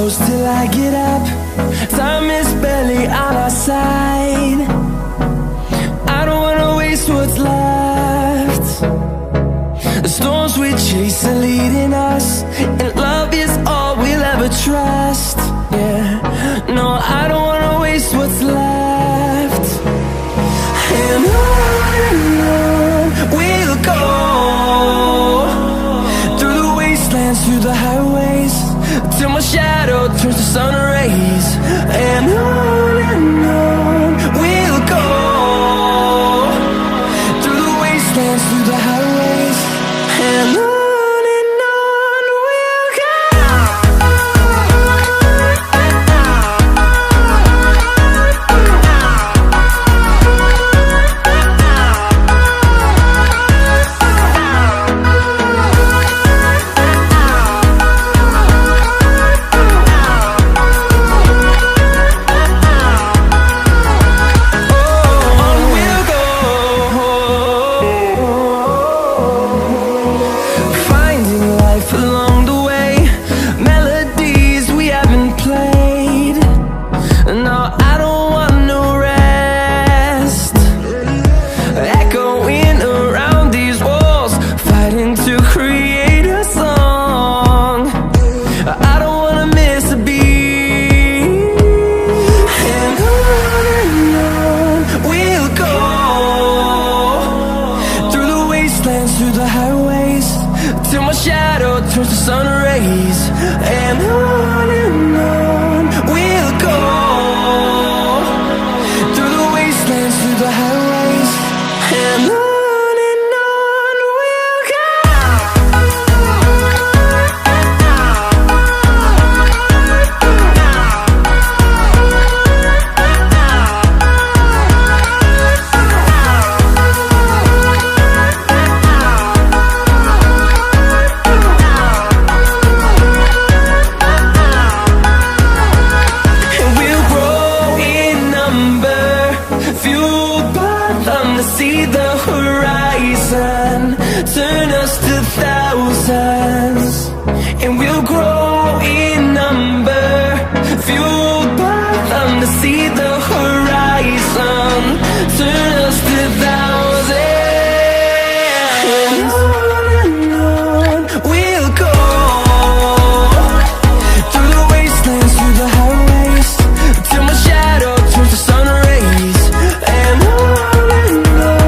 close till I get up. Time is barely on our side. I don't wanna waste what's left. The storms we chase are leading us, and love is all we'll ever trust. Yeah, no, I don't wanna waste what's left. And on we'll go, through the wastelands, through the highways, till my shadow turns to sun rays. And on we'll go, through the wastelands, through the highways, and on we'll go. Along the way, melodies we haven't played. No, I don't want no rest. Echoing around these walls, fighting to create a song. I don't wanna miss a beat. And on we'll go, through the wastelands, through the highways, till my shadow turns to sun rays. And on we'll go, through the wastelands, through the highways, and on we'll go. See the horizon, turn us to thousands.